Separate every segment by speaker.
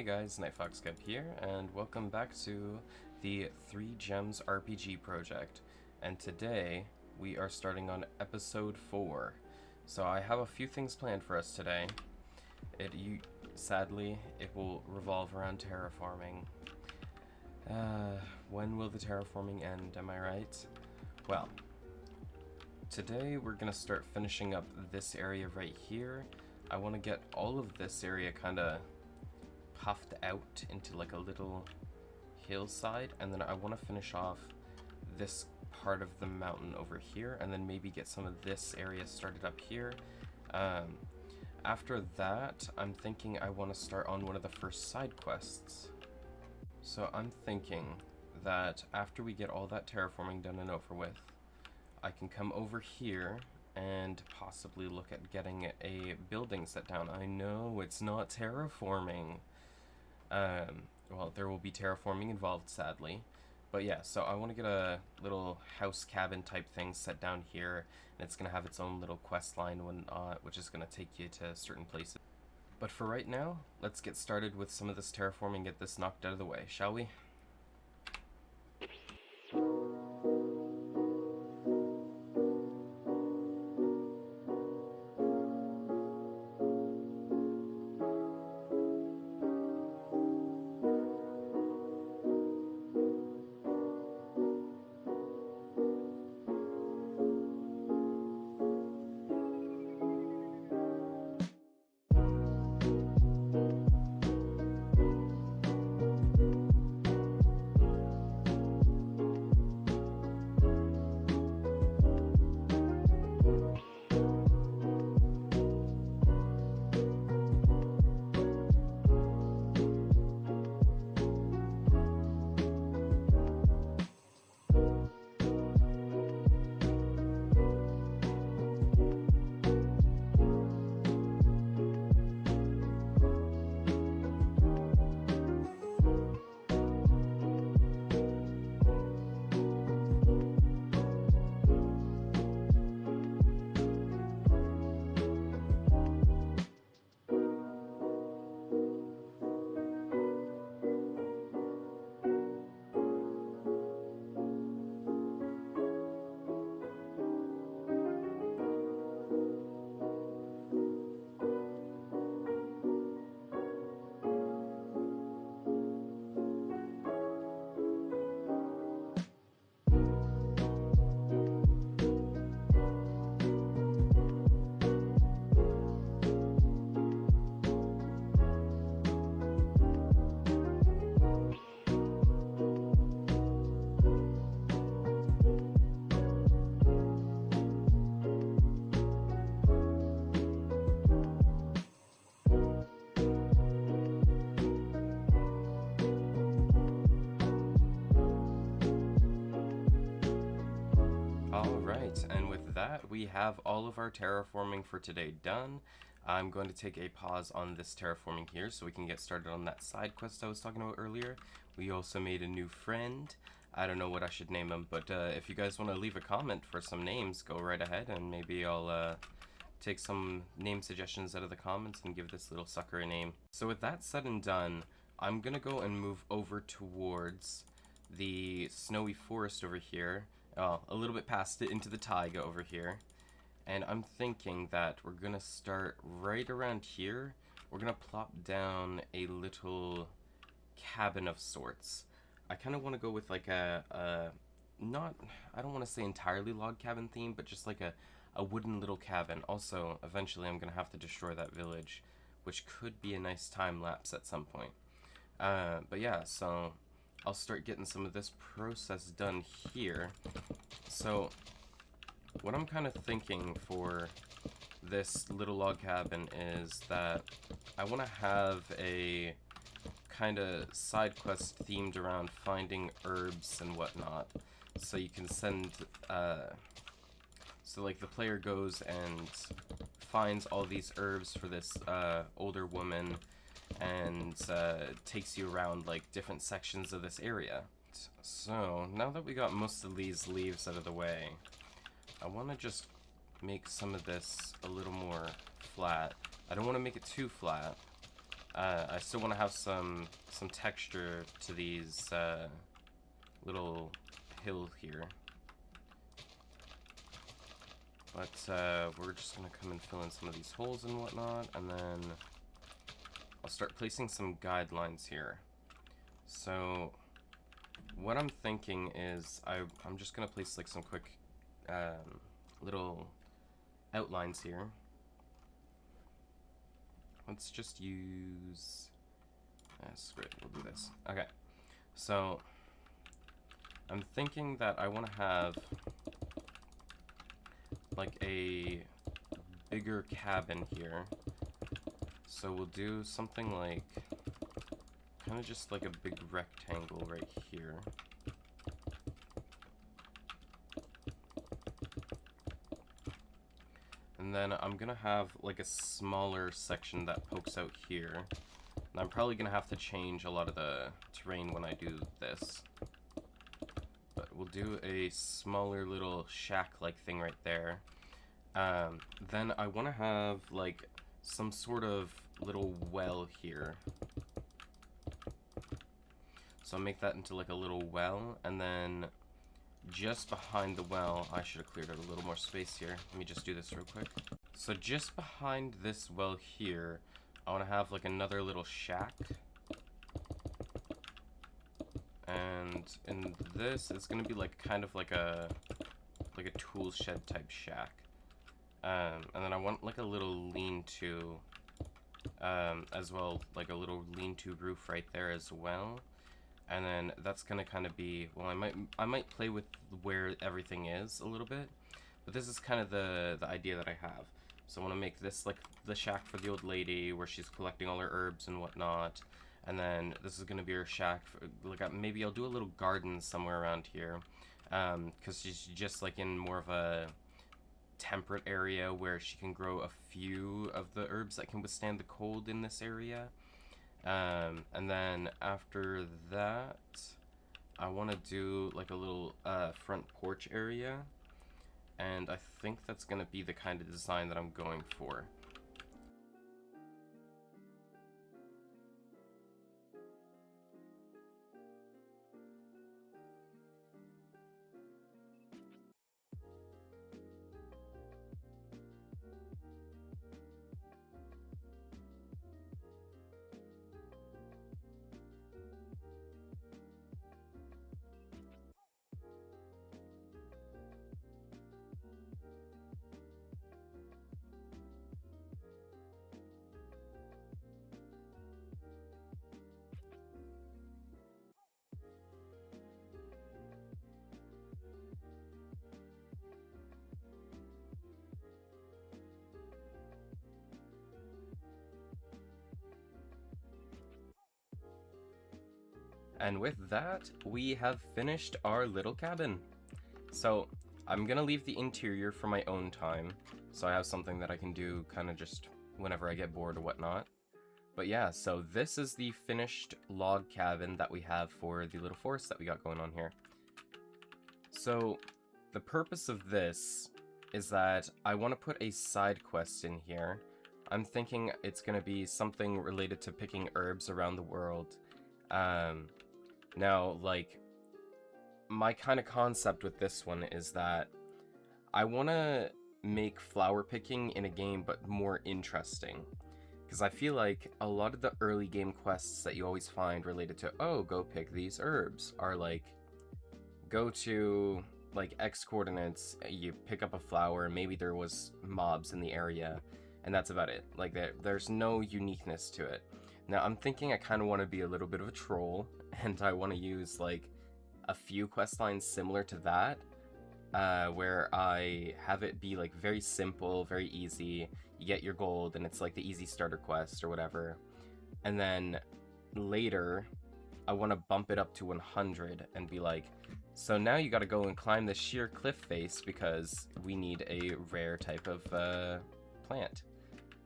Speaker 1: Hey guys, NightFox-Gaming here, and welcome back to the 3 Gems RPG project. And today, we are starting on episode 4. So I have a few things planned for us today. Sadly, it will revolve around terraforming. When will the terraforming end, am I right? Well, today we're gonna start finishing up this area right here. I want to get all of this area kind of puffed out into like a little hillside, and then I want to finish off this part of the mountain over here, and then maybe get some of this area started up here. After that, I'm thinking I want to start on one of the first side quests. So I'm thinking that after we get all that terraforming done and over with, I can come over here and possibly look at getting a building set down. I know it's not terraforming. Well, there will be terraforming involved, sadly. But yeah, so I want to get a little house cabin type thing set down here, and it's going to have its own little quest line which is going to take you to certain places. But for right now, let's get started with some of this terraforming, get this knocked out of the way, shall we? Alright, and with that, we have all of our terraforming for today done. I'm going to take a pause on this terraforming here so we can get started on that side quest I was talking about earlier. We also made a new friend. I don't know what I should name him, but if you guys want to leave a comment for some names, go right ahead, and maybe I'll take some name suggestions out of the comments and give this little sucker a name. So with that said and done, I'm going to go and move over towards the snowy forest over here. A little bit past it into the taiga over here, and I'm thinking that we're gonna start right around here. We're gonna plop down a little cabin of sorts. I kind of want to go with like I don't want to say entirely log cabin theme, but just like a wooden little cabin. Also, eventually I'm gonna have to destroy that village, which could be a nice time lapse at some point. But yeah, so I'll start getting some of this process done here. So what I'm kind of thinking for this little log cabin is that I want to have a kind of side quest themed around finding herbs and whatnot. So you can send, so like the player goes and finds all these herbs for this older woman, and takes you around like different sections of this area. So now that we got most of these leaves out of the way, I want to just make some of this a little more flat. I don't want to make it too flat, I still want to have some texture to these little hill here. But we're just gonna come and fill in some of these holes and whatnot, and then I'll start placing some guidelines here. So what I'm thinking is I'm just gonna place like some quick little outlines here. Let's just use screw it, we'll do this. Okay, so I'm thinking that I want to have like a bigger cabin here. So we'll do something like kind of just like a big rectangle right here. And then I'm gonna have like a smaller section that pokes out here. And I'm probably gonna have to change a lot of the terrain when I do this. But we'll do a smaller little shack-like thing right there. Then I want to have like some sort of little well here. So I'll make that into like a little well, and then just behind the well, I should have cleared out a little more space here. Let me just do this real quick. So just behind this well here, I want to have like another little shack. And in this, it's going to be like kind of like a tool shed type shack. And then I want like a little lean-to as well, like a little lean-to roof right there as well. And then that's gonna kind of be, well, I might play with where everything is a little bit, but this is kind of the idea that I have. So I want to make this like the shack for the old lady where she's collecting all her herbs and whatnot, and then this is gonna be her shack for, like, maybe I'll do a little garden somewhere around here, because she's just like in more of a temperate area where she can grow a few of the herbs that can withstand the cold in this area. And then after that, I want to do like a little front porch area, and I think that's going to be the kind of design that I'm going for. And with that, we have finished our little cabin. So I'm gonna leave the interior for my own time, so I have something that I can do kind of just whenever I get bored or whatnot. But yeah, so this is the finished log cabin that we have for the little forest that we got going on here. So the purpose of this is that I want to put a side quest in here. I'm thinking it's going to be something related to picking herbs around the world. Now, like, my kind of concept with this one is that I want to make flower picking in a game but more interesting. Because I feel like a lot of the early game quests that you always find related to, oh, go pick these herbs, are like, go to like X coordinates, you pick up a flower, maybe there was mobs in the area, and that's about it. Like, there's no uniqueness to it. Now, I'm thinking I kind of want to be a little bit of a troll, and I want to use like a few quest lines similar to that, where I have it be like very simple, very easy. You get your gold, and it's like the easy starter quest or whatever. And then later, I want to bump it up to 100 and be like, so now you got to go and climb this sheer cliff face because we need a rare type of plant.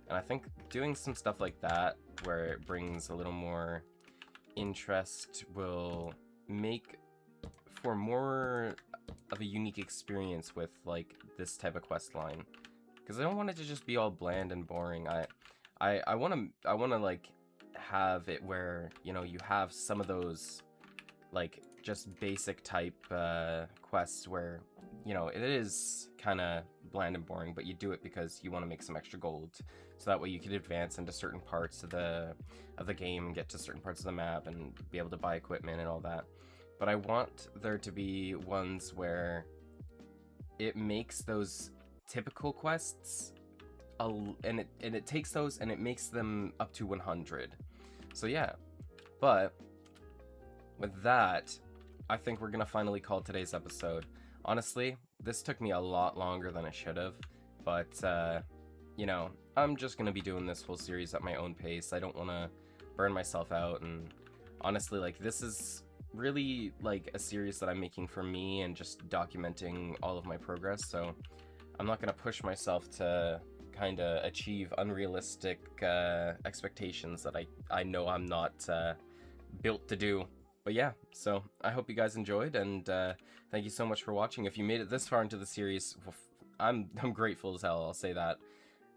Speaker 1: And I think doing some stuff like that, where it brings a little more interest, will make for more of a unique experience with like this type of quest line. Because I don't want it to just be all bland and boring. I want to like have it where, you know, you have some of those, like, just basic type quests where, you know, it is kind of bland and boring, but you do it because you want to make some extra gold, so that way you can advance into certain parts of the game and get to certain parts of the map and be able to buy equipment and all that. But I want there to be ones where it makes those typical quests, and it takes those and it makes them up to 100. So yeah, but with that, I think we're gonna finally call today's episode. Honestly, this took me a lot longer than it should have, but you know, I'm just gonna be doing this whole series at my own pace. I don't want to burn myself out, and honestly, like, this is really like a series that I'm making for me and just documenting all of my progress, so I'm not gonna push myself to kind of achieve unrealistic expectations that I know I'm not built to do. But yeah, so I hope you guys enjoyed, and thank you so much for watching. If you made it this far into the series, I'm grateful as hell, I'll say that.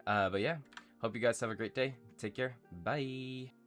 Speaker 1: But yeah, hope you guys have a great day. Take care. Bye.